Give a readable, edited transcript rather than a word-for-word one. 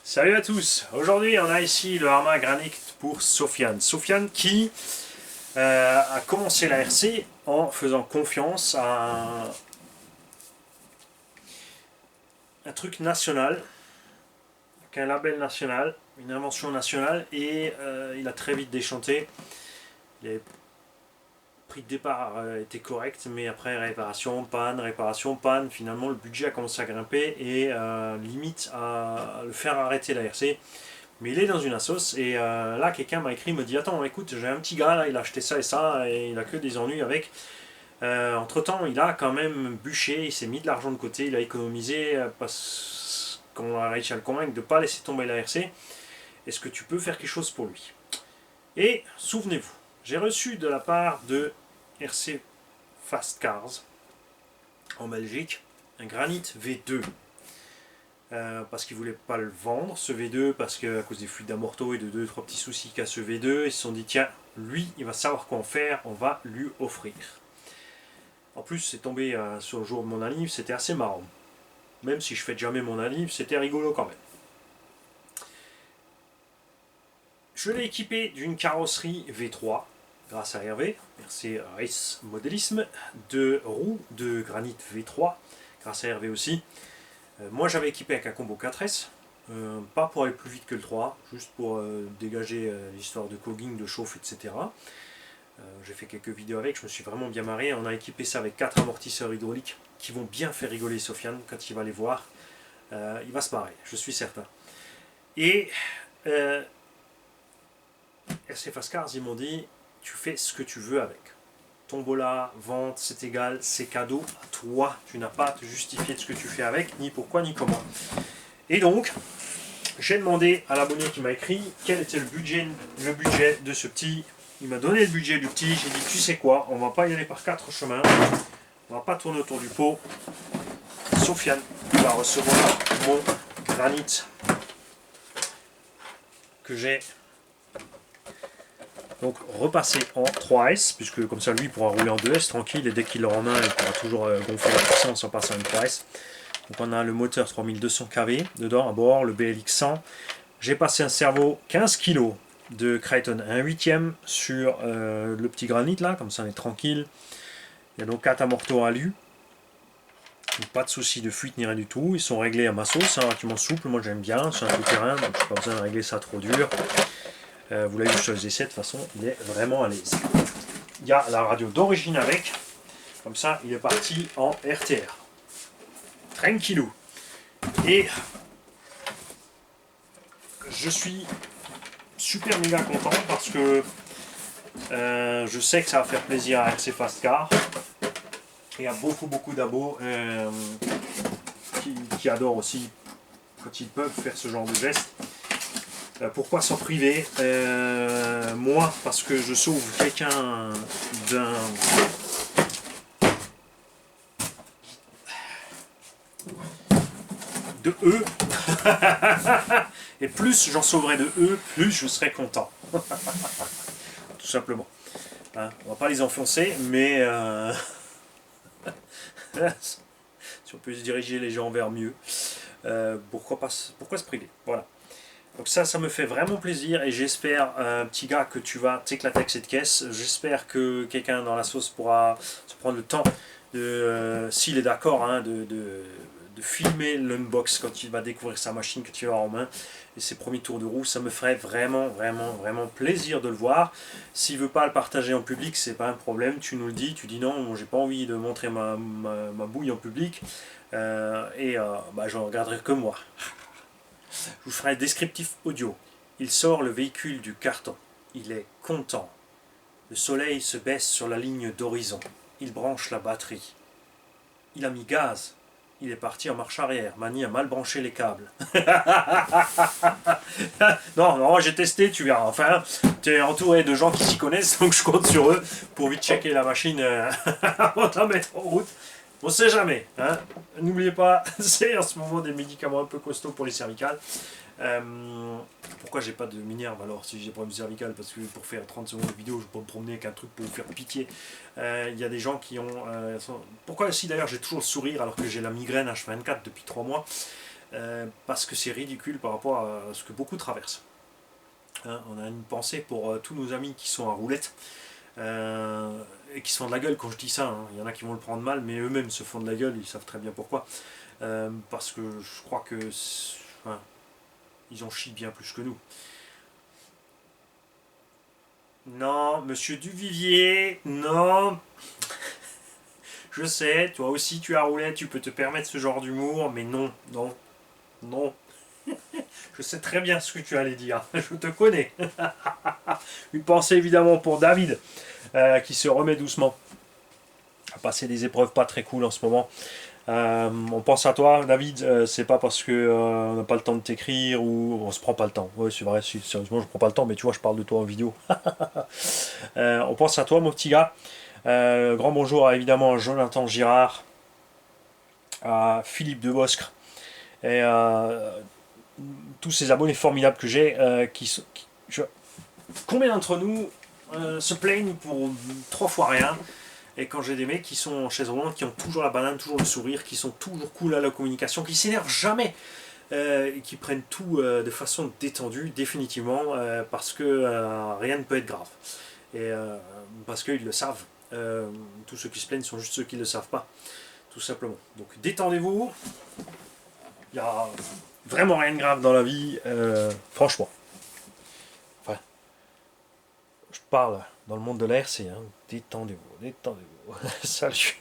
Salut à tous. Aujourd'hui on a ici le Arma Granit pour Sofiane. Sofiane qui a commencé la RC en faisant confiance à un truc national, un label national, une invention nationale, et il a très vite déchanté. Les prix de départ étaient corrects, mais après réparation, panne, finalement le budget a commencé à grimper et limite à le faire arrêter la RC. Mais il est dans une assos et là quelqu'un m'a écrit, me dit attends écoute j'ai un petit gars là, il a acheté ça et ça et il a que des ennuis avec. Entre temps il a quand même bûché, il s'est mis de l'argent de côté, il a économisé parce qu'on a réussi à le convaincre de ne pas laisser tomber la RC. Est-ce que tu peux faire quelque chose pour lui? Et souvenez-vous, j'ai reçu de la part de RC Fast Cars en Belgique un Granit V2. Parce qu'ils ne voulaient pas le vendre, ce V2, parce qu'à cause des fluides d'amorto et de 2-3 petits soucis qu'a ce V2, ils se sont dit tiens, lui, il va savoir quoi en faire, on va lui offrir. En plus, c'est tombé sur le jour de mon anniv, c'était assez marrant. Même si je fête jamais mon anniv, c'était rigolo quand même. Je l'ai équipé d'une carrosserie V3, grâce à Hervé, RC Race Modélisme, de roues de Granit V3, grâce à Hervé aussi. Moi j'avais équipé avec un combo 4S, pas pour aller plus vite que le 3, juste pour dégager l'histoire de cogging, de chauffe, etc. J'ai fait quelques vidéos avec, je me suis vraiment bien marré. On a équipé ça avec 4 amortisseurs hydrauliques qui vont bien faire rigoler Sofiane quand il va les voir. Il va se marrer, je suis certain. Et RC Fast Cars, ils m'ont dit tu fais ce que tu veux avec. Tombola, vente, c'est égal, c'est cadeau à toi. Tu n'as pas à te justifier de ce que tu fais avec, ni pourquoi, ni comment. Et donc, j'ai demandé à l'abonné qui m'a écrit quel était le budget de ce petit. Il m'a donné le budget du petit. J'ai dit, tu sais quoi, on va pas y aller par 4 chemins. On va pas tourner autour du pot. Sofiane va recevoir mon Granit que j'ai donc repassé en 3S, puisque comme ça lui il pourra rouler en 2S tranquille, et dès qu'il l'aura en main il pourra toujours gonfler la puissance en passant en 3S. Donc on a le moteur 3200 kV dedans à bord, le BLX 100. J'ai passé un servo 15 kg de Creighton 1/8 sur le petit Granit là, comme ça on est tranquille. Il y a donc 4 amortos à alu. Pas de souci de fuite ni rien du tout. Ils sont réglés à ma sauce, relativement souple, moi j'aime bien, c'est un tout-terrain, donc je n'ai pas besoin de régler ça trop dur. Vous l'avez vu sur les essais, de toute façon, il est vraiment à l'aise. Il y a la radio d'origine avec, comme ça, il est parti en RTR. Tranquillou. Et je suis super méga content parce que je sais que ça va faire plaisir à RC Fast Car. Il y a beaucoup d'abos qui adorent aussi quand ils peuvent faire ce genre de geste. Pourquoi s'en priver? Moi, parce que je sauve quelqu'un d'un... de eux. Et plus j'en sauverai de eux, plus je serai content. Tout simplement. Hein, on va pas les enfoncer, mais... si on peut se diriger les gens vers mieux, pourquoi se priver? Voilà. Donc ça me fait vraiment plaisir et j'espère, petit gars, que tu vas t'éclater avec cette caisse. J'espère que quelqu'un dans la sauce pourra se prendre le temps, s'il est d'accord, hein, de filmer l'unbox quand il va découvrir sa machine, que tu vas en main, et ses premiers tours de roue. Ça me ferait vraiment plaisir de le voir. S'il ne veut pas le partager en public, c'est pas un problème, tu nous le dis, tu dis non, j'ai pas envie de montrer ma bouille en public, j'en regarderai que moi. Je vous ferai un descriptif audio. Il sort le véhicule du carton. Il est content. Le soleil se baisse sur la ligne d'horizon. Il branche la batterie. Il a mis gaz. Il est parti en marche arrière. Mani a mal branché les câbles. non, j'ai testé, tu verras. Enfin, tu es entouré de gens qui s'y connaissent, donc je compte sur eux pour vite checker la machine avant de la mettre en route. On sait jamais, hein. N'oubliez pas, c'est en ce moment des médicaments un peu costauds pour les cervicales. Pourquoi j'ai pas de minerve alors si j'ai des problèmes cervicales? Parce que pour faire 30 secondes de vidéo, je peux me promener avec un truc pour vous faire pitié. Il y a des gens qui ont... Pourquoi si d'ailleurs j'ai toujours le sourire alors que j'ai la migraine H24 depuis 3 mois? parce que c'est ridicule par rapport à ce que beaucoup traversent. Hein, on a une pensée pour tous nos amis qui sont à roulette, et qui se font de la gueule quand je dis ça. Hein. Il y en a qui vont le prendre mal, mais eux-mêmes se font de la gueule, ils savent très bien pourquoi. Parce que je crois que enfin, ils en chient bien plus que nous. Non, monsieur Duvivier, non. Je sais, toi aussi tu as roulé, tu peux te permettre ce genre d'humour, mais non, non, non. Je sais très bien ce que tu allais dire, je te connais. Une pensée évidemment pour David, qui se remet doucement à passer des épreuves pas très cool en ce moment. On pense à toi, David. C'est pas parce que on n'a pas le temps de t'écrire ou on se prend pas le temps. Ouais, c'est vrai. Sérieusement, je prends pas le temps, mais tu vois, je parle de toi en vidéo. On pense à toi, mon petit gars. Grand bonjour évidemment à Jonathan Girard, à Philippe Deboscre et tous ces abonnés formidables que j'ai. Combien d'entre nous se plaignent pour 3 fois rien? Et quand j'ai des mecs qui sont en chaise roulante, qui ont toujours la banane, toujours le sourire, qui sont toujours cool à la communication, qui s'énervent jamais, et qui prennent tout de façon détendue, définitivement, parce que rien ne peut être grave. Et parce qu'ils le savent. Tous ceux qui se plaignent sont juste ceux qui ne le savent pas, tout simplement. Donc détendez-vous, il n'y a vraiment rien de grave dans la vie, franchement. Enfin, je parle dans le monde de l'ARC, hein. Détendez-vous, détendez-vous. Salut.